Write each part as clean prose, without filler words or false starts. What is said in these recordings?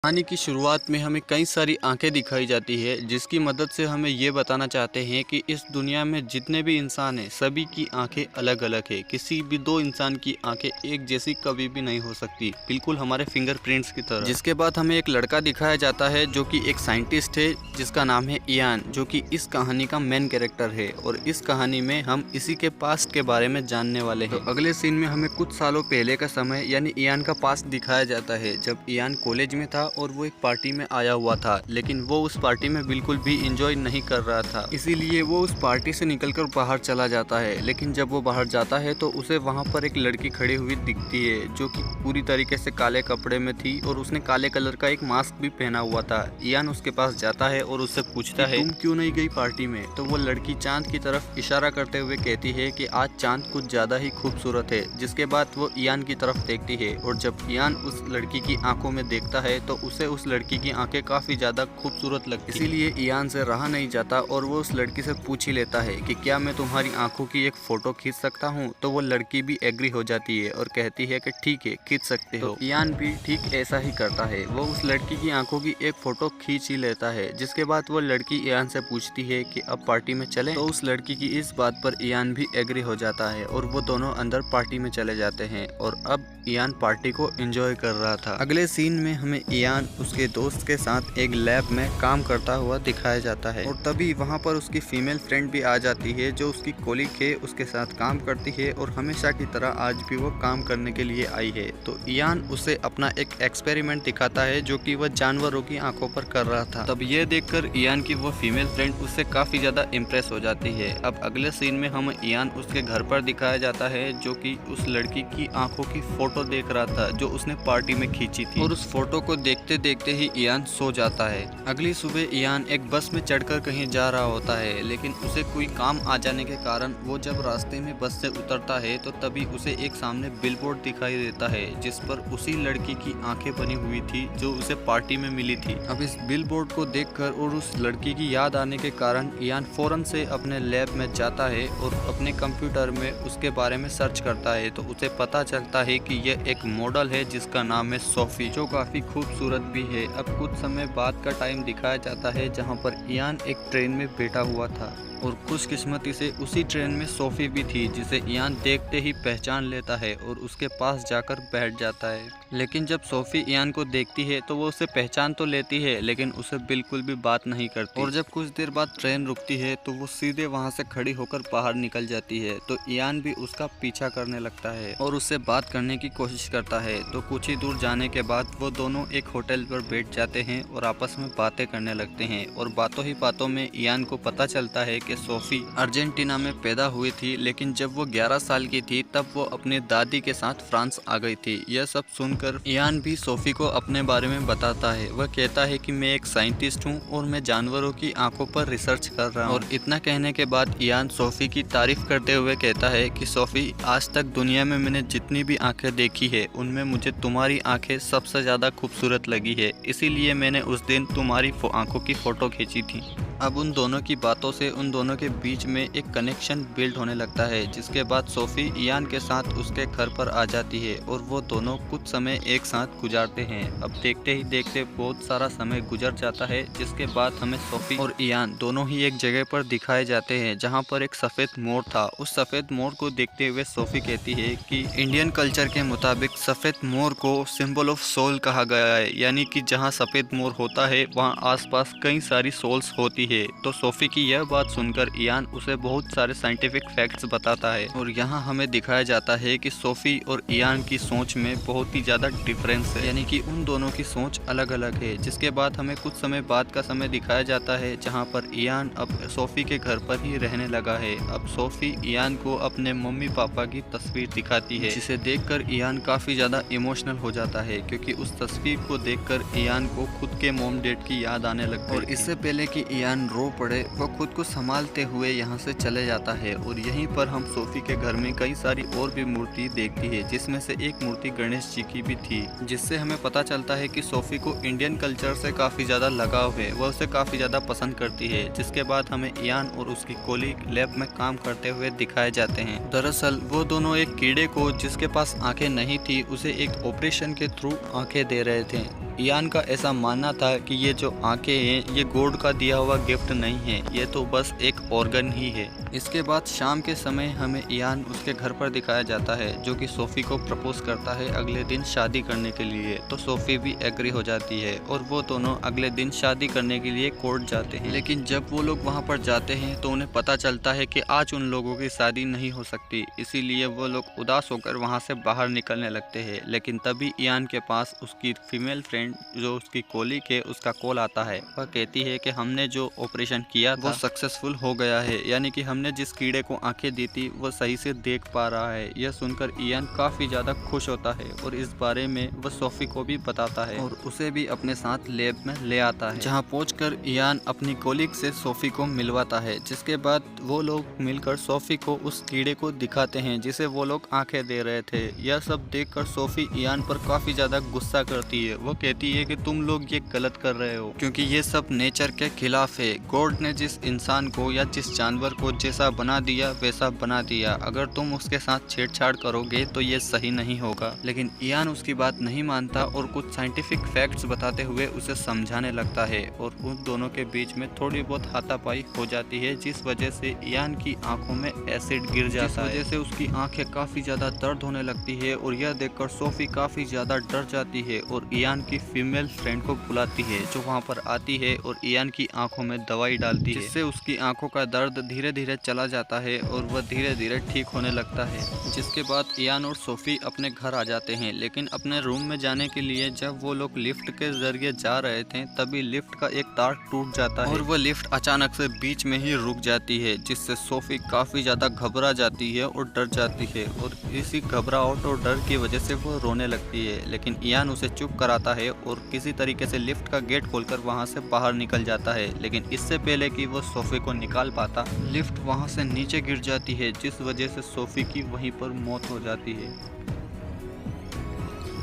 कहानी की शुरुआत में हमें कई सारी आंखें दिखाई जाती है, जिसकी मदद से हमें ये बताना चाहते हैं कि इस दुनिया में जितने भी इंसान हैं सभी की आंखें अलग अलग है। किसी भी दो इंसान की आंखें एक जैसी कभी भी नहीं हो सकती, बिल्कुल हमारे फिंगरप्रिंट्स की तरह। जिसके बाद हमें एक लड़का दिखाया जाता है जो कि एक साइंटिस्ट है, जिसका नाम है इयान, जो कि इस कहानी का मेन कैरेक्टर है। और इस कहानी में हम इसी के पास्ट के बारे में जानने वाले हैं। तो अगले सीन में हमें कुछ सालों पहले का समय यानी इयान का पास्ट दिखाया जाता है, जब इयान कॉलेज में था और वो एक पार्टी में आया हुआ था, लेकिन वो उस पार्टी में बिल्कुल भी एंजॉय नहीं कर रहा था। इसीलिए वो उस पार्टी से निकलकर बाहर चला जाता है। लेकिन जब वो बाहर जाता है तो उसे वहाँ पर एक लड़की खड़ी हुई दिखती है, जो कि पूरी तरीके से काले कपड़े में थी और उसने काले कलर का एक मास्क भी पहना हुआ था। इयान उसके पास जाता है और उससे पूछता है, तुम क्यों नहीं गई पार्टी में? तो वो लड़की चांद की तरफ इशारा करते हुए कहती है कि आज चांद कुछ ज्यादा ही खूबसूरत है। जिसके बाद वो इयान की तरफ देखती है और जब इयान उस लड़की की आंखों में देखता है तो उसे उस लड़की की आंखें काफी ज्यादा खूबसूरत लगती है। इसीलिए इयान से रहा नहीं जाता और वो उस लड़की से पूछ ही लेता है कि क्या मैं तुम्हारी आंखों की एक फोटो खींच सकता हूँ? तो वो लड़की भी एग्री हो जाती है और कहती है कि ठीक है, खींच सकते हो। तो इयान भी ठीक ऐसा ही करता है, वो उस लड़की की आंखों की एक फोटो खींच ही लेता है। जिसके बाद वो लड़की इयान से पूछती है कि अब पार्टी में चलें? तो उस लड़की की इस बात पर इयान भी एग्री हो जाता है और वो दोनों अंदर पार्टी में चले जाते हैं। और अब इयान पार्टी को एंजॉय कर रहा था। अगले सीन में हमें इयान उसके दोस्त के साथ एक लैब में काम करता हुआ दिखाया जाता है और तभी वहां पर उसकी फीमेल फ्रेंड भी आ जाती है, जो उसकी कोलीग है, उसके साथ काम करती है और हमेशा की तरह आज भी वो काम करने के लिए आई है। तो इयान उसे अपना एक एक्सपेरिमेंट दिखाता है, जो कि वह जानवरों की आंखों पर कर रहा था। तब ये देखकर इयान की वो फीमेल फ्रेंड उससे काफी ज्यादा इम्प्रेस हो जाती है। अब अगले सीन में हमें इयान उसके घर पर दिखाया जाता है, जो कि उस लड़की की आंखों की फोटो देख रहा था जो उसने पार्टी में खींची थी। और उस फोटो को देखते देखते ही इयान सो जाता है। अगली सुबह इयान एक बस में चढ़कर कहीं जा रहा होता है, लेकिन उसे कोई काम आ जाने के कारण वो जब रास्ते में बस से उतरता है तो तभी उसे एक सामने बिलबोर्ड दिखाई देता है, जिस पर उसी लड़की की आंखें बनी हुई थी जो उसे पार्टी में मिली थी। अब इस बिलबोर्ड को देखकर और उस लड़की की याद आने के कारण इयान फौरन से अपने लैब में जाता है और अपने कंप्यूटर में उसके बारे में सर्च करता है। तो उसे पता चलता है कि यह एक मॉडल है जिसका नाम है सोफी, जो काफी खूबसूरत भी है। अब कुछ समय बाद का टाइम दिखाया जाता है जहां पर इयान एक ट्रेन में बैठा हुआ था और खुशकिस्मती से उसी ट्रेन में सोफी भी थी, जिसे इयान देखते ही पहचान लेता है और उसके पास जाकर बैठ जाता है। लेकिन जब सोफी इयान को देखती है तो वो उसे पहचान तो लेती है, लेकिन उसे बिल्कुल भी बात नहीं करती। और जब कुछ देर बाद ट्रेन रुकती है तो वो सीधे वहां से खड़ी होकर बाहर निकल जाती है। तो इयान भी उसका पीछा करने लगता है और उससे बात करने की कोशिश करता है। तो कुछ ही दूर जाने के बाद वो दोनों एक होटल पर बैठ जाते हैं और आपस में बातें करने लगते हैं। और बातों ही बातों में इयान को पता चलता है कि सोफी अर्जेंटीना में पैदा हुई थी, लेकिन जब वो 11 साल की थी तब वो अपने दादी के साथ फ्रांस आ गई थी। यह सब सुनकर इयान भी सोफी को अपने बारे में बताता है। वह कहता है कि मैं एक साइंटिस्ट हूँ और मैं जानवरों की आंखों पर रिसर्च कर रहा हूँ। और इतना कहने के बाद इयान सोफी की तारीफ करते हुए कहता है कि सोफी, आज तक दुनिया में मैंने जितनी भी आंखें देखी है उनमें मुझे तुम्हारी आंखें सबसे ज्यादा खूबसूरत लगी है, इसीलिए मैंने उस दिन तुम्हारी आंखों की फोटो खींची थी। अब उन दोनों की बातों से उन दोनों के बीच में एक कनेक्शन बिल्ड होने लगता है। जिसके बाद सोफी इयान के साथ उसके घर पर आ जाती है और वो दोनों कुछ समय एक साथ गुजारते हैं। अब देखते ही देखते बहुत सारा समय गुजर जाता है, जिसके बाद हमें सोफी और इयान दोनों ही एक जगह पर दिखाए जाते हैं जहाँ पर एक सफेद मोर था। उस सफेद मोर को देखते हुए सोफी कहती है कि इंडियन कल्चर के मुताबिक सफेद मोर को सिंबल ऑफ सोल कहा गया है, यानी कि जहाँ सफेद मोर होता है वहाँ आसपास कई सारी सोल्स होती है। तो सोफी की यह बात सुनकर इयान उसे बहुत सारे साइंटिफिक फैक्ट्स बताता है और यहाँ हमें दिखाया जाता है कि सोफी और इयान की सोच में बहुत ही ज्यादा डिफरेंस है, यानी कि उन दोनों की सोच अलग अलग है। जिसके बाद हमें कुछ समय बाद का समय दिखाया जाता है जहाँ पर इयान अब सोफी के घर पर ही रहने लगा है। अब सोफी इयान को अपने मम्मी पापा की तस्वीर दिखाती है, जिसे देखकर इयान काफी ज्यादा इमोशनल हो जाता है, क्योंकि उस तस्वीर को देखकर इयान को खुद के मॉम डैड की याद आने लगती है। और इससे पहले कि इयान रो पड़े, वह खुद को संभालते हुए यहाँ से चले जाता है। और यहीं पर हम सोफी के घर में कई सारी और भी मूर्ति देखती है, जिसमें से एक मूर्ति गणेश जी की भी थी, जिससे हमें पता चलता है कि सोफी को इंडियन कल्चर से काफी ज्यादा लगाव है, वह उसे काफी ज्यादा पसंद करती है। जिसके बाद हमें इयान और उसकी कोलीग लैब में काम करते हुए दिखाए जाते हैं। दरअसल वो दोनों एक कीड़े को, जिसके पास आंखें नहीं थी, उसे एक ऑपरेशन के थ्रू आंखें दे रहे थे। इयान का ऐसा मानना था कि ये जो आंखें हैं ये गॉड का दिया हुआ गिफ्ट नहीं है, ये तो बस एक ऑर्गन ही है। इसके बाद शाम के समय हमें इयान उसके घर पर दिखाया जाता है, जो कि सोफ़ी को प्रपोज करता है अगले दिन शादी करने के लिए। तो सोफ़ी भी एग्री हो जाती है और वो दोनों अगले दिन शादी करने के लिए कोर्ट जाते हैं। लेकिन जब वो लोग वहाँ पर जाते हैं तो उन्हें पता चलता है कि आज उन लोगों की शादी नहीं हो सकती, इसीलिए वो लोग उदास होकर वहाँ से बाहर निकलने लगते हैं। लेकिन तभी इयान के पास उसकी फीमेल फ्रेंड जो उसकी कोलीग है उसका कॉल आता है। वह कहती है कि हमने जो ऑपरेशन किया था वो सक्सेसफुल हो गया है, यानी कि हमने जिस कीड़े को आंखें दी थी वो सही से देख पा रहा है। यह सुनकर इयान काफ़ी ज़्यादा खुश होता है और इस बारे में वह सोफ़ी को भी बताता है और उसे भी अपने साथ लैब में ले आता है, जहाँ पहुंचकर इयान अपनी कोलीग से सोफ़ी को मिलवाता है। जिसके बाद वो लोग मिलकर सोफ़ी को उस कीड़े को दिखाते हैं जिसे वो लोग आंखें दे रहे थे। यह सब देखकर सोफ़ी इयान पर काफ़ी ज़्यादा गुस्सा करती है। वो कहती है कि तुम लोग ये गलत कर रहे हो, क्योंकि ये सब नेचर के खिलाफ है। गॉड ने जिस इंसान को या जिस जानवर को जैसा बना दिया वैसा बना दिया, अगर तुम उसके साथ छेड़छाड़ करोगे तो ये सही नहीं होगा। लेकिन इयान उसकी बात नहीं मानता और कुछ साइंटिफिक फैक्ट्स बताते हुए उसे समझाने लगता है और उन दोनों के बीच में थोड़ी बहुत हाथापाई हो जाती है, जिस वजह से इयान की आंखों में एसिड गिर जाता है, जिस वजह से उसकी आंखें काफ़ी ज़्यादा दर्द होने लगती है। और यह देखकर सोफ़ी काफ़ी ज़्यादा डर जाती है और इयान की फीमेल फ्रेंड को बुलाती है, जो वहाँ पर आती है और इयान की आंखों में दवाई डालती है, जिससे उसकी आंखों का दर्द धीरे धीरे चला जाता है और वह धीरे धीरे ठीक होने लगता है। जिसके बाद इयान और सोफ़ी अपने घर आ जाते हैं। लेकिन अपने रूम में जाने के लिए जब वो लोग लिफ्ट के जरिए जा रहे थे तभी लिफ्ट का एक तार टूट जाता है और वह लिफ्ट अचानक से बीच में ही रुक जाती है, जिससे सोफ़ी काफ़ी ज़्यादा घबरा जाती है और डर जाती है और इसी घबराहट और डर की वजह से वो रोने लगती है। लेकिन इयान उसे चुप कराता है और किसी तरीके से लिफ्ट का गेट खोलकर वहाँ से बाहर निकल जाता है। लेकिन इससे पहले कि वो सोफ़ी को निकाल पाता, लिफ्ट वहाँ से नीचे गिर जाती है, जिस वजह से सोफ़ी की वहीं पर मौत हो जाती है।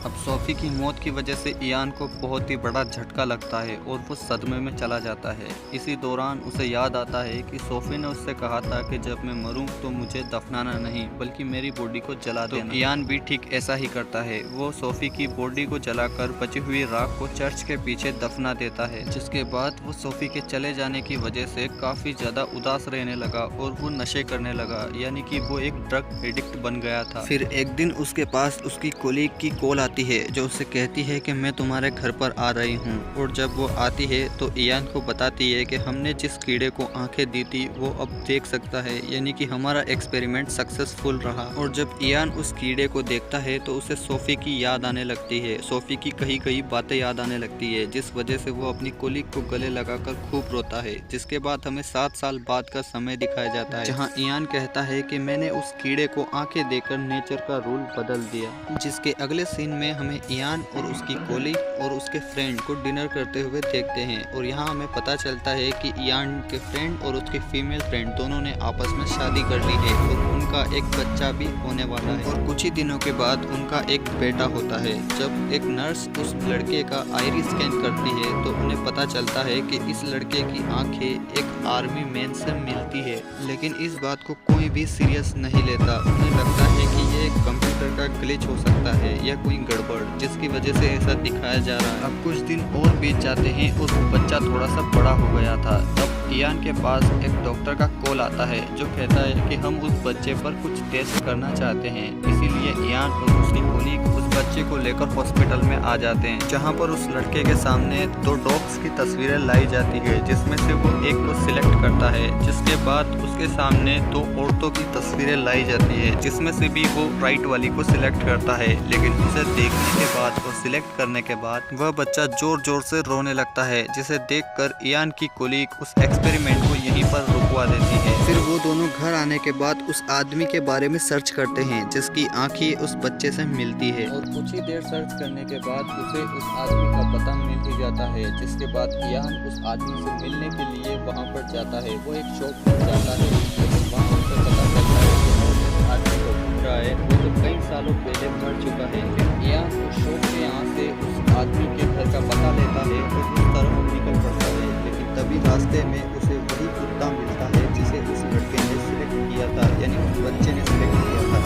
अब सोफ़ी की मौत की वजह से इयान को बहुत ही बड़ा झटका लगता है और वो सदमे में चला जाता है। इसी दौरान उसे याद आता है कि सोफ़ी ने उससे कहा था कि जब मैं मरूं तो मुझे दफनाना नहीं बल्कि मेरी बॉडी को जला देना। तो इयान भी ठीक ऐसा ही करता है, वो सोफ़ी की बॉडी को जलाकर बची हुई राख को चर्च के पीछे दफना देता है। जिसके बाद वो सोफ़ी के चले जाने की वजह से काफ़ी ज़्यादा उदास रहने लगा और वो नशे करने लगा, यानी कि वो एक ड्रग एडिक्ट बन गया था। फिर एक दिन उसके पास उसकी कोलीग की कॉल आती है जो उसे कहती है कि मैं तुम्हारे घर पर आ रही हूँ। और जब वो आती है तो इयान को बताती है कि हमने जिस कीड़े को आंखें दी थी वो अब देख सकता है, यानी कि हमारा एक्सपेरिमेंट सक्सेसफुल रहा। और जब इयान उस कीड़े को देखता है तो उसे सोफ़ी की याद आने लगती है, सोफ़ी की कही कही बातें याद आने लगती है, जिस वजह से वो अपनी कोलीग को गले लगाकर खूब रोता है। जिसके बाद हमें 7 साल बाद का समय दिखाया जाता है, जहाँ इयान कहता है कि मैंने उस कीड़े को आंखें देकर नेचर का रूल बदल दिया। जिसके अगले सीन में हमें इयान और उसकी कोलीग और उसके फ्रेंड को डिनर करते हुए देखते हैं और यहाँ हमें पता चलता है कि इयान के फ्रेंड और उसकी फीमेल फ्रेंड दोनों ने आपस में शादी कर ली है और उनका एक बच्चा भी होने वाला है। और कुछ ही दिनों के बाद उनका एक बेटा होता है। जब एक नर्स उस लड़के का आईरिस स्कैन करती है तो उन्हें पता चलता है कि इस लड़के की आंखें एक आर्मी मैन से मिलती है। लेकिन इस बात को कोई भी सीरियस नहीं लेता, उन्हें लगता है कि ये कंप्यूटर का ग्लिच हो सकता है या कोई गड़बड़, जिसकी वजह से ऐसा दिखाया जा रहा है। अब कुछ दिन और बीत जाते हैं और वो बच्चा थोड़ा सा बड़ा हो गया था। तब इयान के पास एक डॉक्टर का कॉल आता है जो कहता है कि हम उस बच्चे पर कुछ टेस्ट करना चाहते हैं। इसीलिए इयान और उसकी कोलीग उस बच्चे को लेकर हॉस्पिटल में आ जाते हैं, जहां पर उस लड़के के सामने 2 डॉग्स की तस्वीरें लाई जाती है, जिसमें से वो एक को सिलेक्ट करता है। जिसके बाद उसके सामने 2 औरतों की तस्वीरें लाई जाती है, जिसमें से भी वो राइट वाली को सिलेक्ट करता है। लेकिन उसे देखने के बाद और सिलेक्ट करने के बाद वह बच्चा जोर जोर से रोने लगता है, जिसे देखकर इयान की कोलीग उस एक्सपेरिमेंट को यहीं पर रुकवा देती है। फिर वो दोनों घर आने के बाद उस आदमी के बारे में सर्च करते हैं जिसकी आंखें उस बच्चे से मिलती है और कुछ ही देर सर्च करने के बाद उसे उस आदमी का पता मिल ही जाता है। जिसके बाद इयान उस आदमी से मिलने के लिए वहाँ पर जाता है। वो एक शॉप पर जाता है, लेकिन वहाँ उसे पता चलता है कि वो जिस आदमी को ढूंढ रहा है वो तो कई सालों पहले मर चुका है। फिर इयान उस शॉप के यहाँ से उस आदमी के घर का पता लेता है और उस तरफ निकल पड़ता है। लेकिन तभी रास्ते में उसे वही कुत्ता मिलता है जिसे उस लड़के ने सिलेक्ट किया था, यानी उस बच्चे ने सिलेक्ट किया था।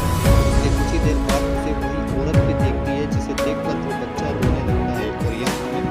उसके कुछ ही देर बाद उसे वही औरत भी देखती है, जिसे देखकर वो बच्चा रोने लगता है। और यहाँ हमें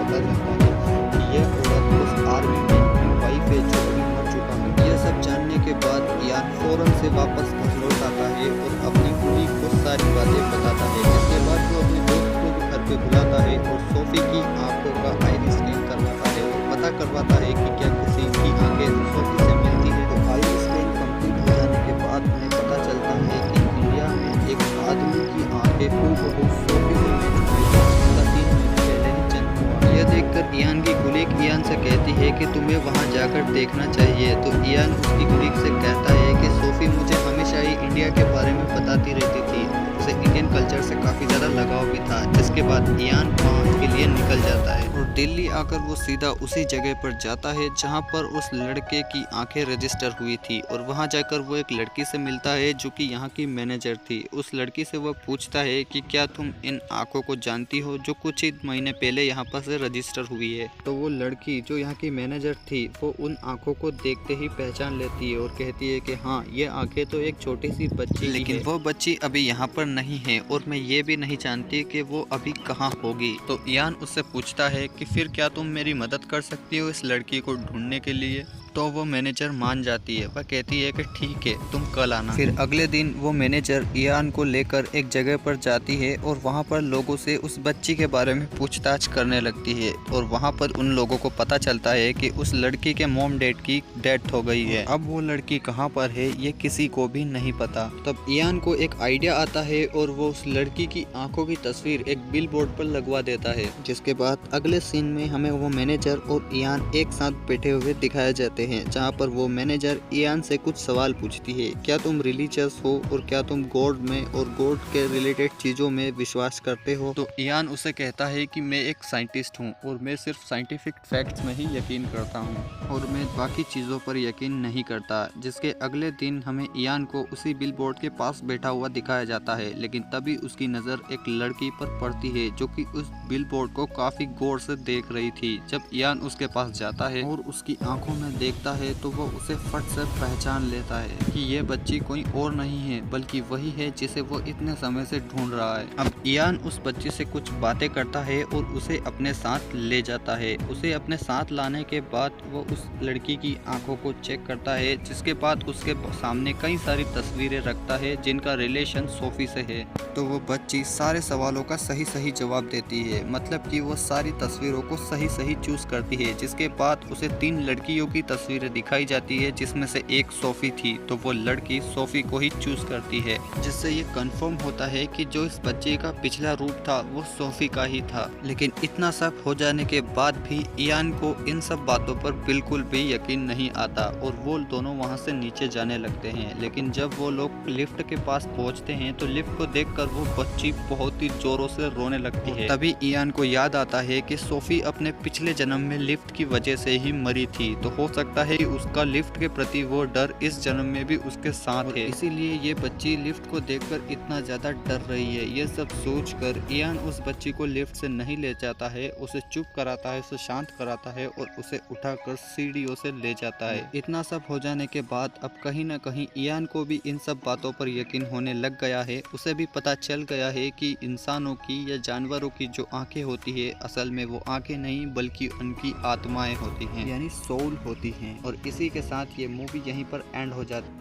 वापस घर लौट आता है और अपनी पूरी को सारी बातें बताता है। जिसके बाद वो अपने दोस्त को भी घर पे बुलाता है और सोफी की आंखों का आईरी स्कैन करवाता है और पता करवाता है कि क्या किसी की आंखें सोफी से मिलती है। तो आईरी स्कैन कंप्लीट हो जाने के बाद उन्हें पता चलता है कि इंडिया में एक आदमी की आंखें हूबहू सोफी से मिलती है, जिसका 3 महीने पहले ही जन्म हुआ। यह देखकर इयान की कुलीग इयान से कहती है कि तुम्हें वहां जाकर देखना चाहिए। तो इयान उसकी कुलीग से कहता है कि सोफी मुझे हमेशा ही इंडिया के बारे में बताती रहती थी, उसे इंडियन कल्चर से काफ़ी ज़्यादा लगाव भी था। जिसके बाद इयान वहाँ के लिए निकल जाता है और दिल्ली आकर वो सीधा उसी जगह पर जाता है जहाँ पर उस लड़के की आंखें रजिस्टर हुई थी और वहाँ जाकर वो एक लड़की से मिलता है जो कि यहाँ की मैनेजर थी। उस लड़की से वो पूछता है कि क्या तुम इन आंखों को जानती हो जो कुछ ही महीने पहले यहाँ पर से रजिस्टर हुई है। तो वो लड़की जो यहाँ की मैनेजर थी वो उन आंखों को देखते ही पहचान लेती है और कहती है कि हाँ, ये आंखें तो एक छोटी सी बच्ची, लेकिन वो बच्ची अभी यहाँ पर नहीं है और मैं ये भी नहीं जानती कि वो अभी कहाँ होगी। तो इयान उससे पूछता है कि फिर क्या तुम मेरी मदद कर सकती हो इस लड़की को ढूंढने के लिए। तो वो मैनेजर मान जाती है, वह कहती है कि ठीक है, तुम कल आना। फिर अगले दिन वो मैनेजर इयान को लेकर एक जगह पर जाती है और वहाँ पर लोगों से उस बच्ची के बारे में पूछताछ करने लगती है और वहाँ पर उन लोगों को पता चलता है कि उस लड़की के मॉम डैड की डेथ हो गई है। अब वो लड़की कहाँ पर है ये किसी को भी नहीं पता। तब इयान को एक आइडिया आता है और वो उस लड़की की आंखों की तस्वीर एक बिल बोर्ड पर लगवा देता है। जिसके बाद अगले सीन में हमें वो मैनेजर और इयान एक साथ बैठे हुए दिखाए जाते हैं, जहाँ पर वो मैनेजर इयान से कुछ सवाल पूछती है, क्या तुम रिलीजियस हो और क्या तुम गॉड में और गॉड के रिलेटेड चीजों में विश्वास करते हो। तो इयान उसे कहता है कि मैं एक साइंटिस्ट हूँ और मैं सिर्फ साइंटिफिक फैक्ट्स में ही यकीन करता हूँ और मैं बाकी चीज़ों पर यकीन नहीं करता। जिसके अगले दिन हमें इयान को उसी बिल बोर्ड के पास बैठा हुआ दिखाया जाता है, लेकिन तभी उसकी नज़र एक लड़की पर पड़ती है जो कि उस बिल बोर्ड को काफ़ी गौर से देख रही थी। जब इयान उसके पास जाता है और उसकी आंखों में देखता है तो वो उसे फट से पहचान लेता है कि ये बच्ची कोई और नहीं है बल्कि वही है जिसे वो इतने समय से ढूंढ रहा है। अब इयान उस बच्ची से कुछ बातें करता है और उसे अपने साथ ले जाता है। उसे अपने साथ लाने के बाद वो उस लड़की की आंखों को चेक करता है, जिसके बाद उसके सामने कई सारी तस्वीरें रखता है जिनका रिलेशन सोफी से है। तो वो बच्ची सारे सवालों का सही सही जवाब देती है, मतलब कि वो सारी तस्वीरों को सही सही चूज करती है। जिसके बाद उसे 3 लड़कियों की तस्वीरें दिखाई जाती है जिसमें से एक सोफी थी। तो वो लड़की सोफी को ही चूज करती है, जिससे ये कंफर्म होता है कि जो इस बच्चे का पिछला रूप था वो सोफी का ही था। लेकिन इतना सब हो जाने के बाद भी इयान को इन सब बातों पर बिल्कुल भी यकीन नहीं आता और वो दोनों वहां से नीचे जाने लगते हैं। लेकिन जब वो लोग लिफ्ट के पास पहुंचते हैं तो लिफ्ट को देखकर वो बच्ची बहुत ही जोरों से रोने लगती है। तभी इयान को याद आता है कि सोफी अपने पिछले जन्म में लिफ्ट की वजह से ही मरी थी, तो हो सकता है कि उसका लिफ्ट के प्रति वो डर इस जन्म में भी उसके साथ है, इसीलिए ये बच्ची लिफ्ट को देखकर इतना ज्यादा डर रही है। ये सब सोचकर इयान उस बच्ची को लिफ्ट से नहीं ले जाता है, उसे चुप कराता है, उसे शांत कराता है और उसे उठाकर सीढ़ियों से ले जाता है। इतना सब हो जाने के बाद अब कहीं ना कहीं इयान को भी इन सब बातों पर यकीन होने लग गया है। उसे भी पता चल गया है कि इंसानों की या जानवरों की जो आंखें होती है असल में वो आंखें नहीं बल्कि उनकी आत्माएं होती हैं, यानी सोल होती हैं। और इसी के साथ ये मूवी यहीं पर एंड हो जाती है।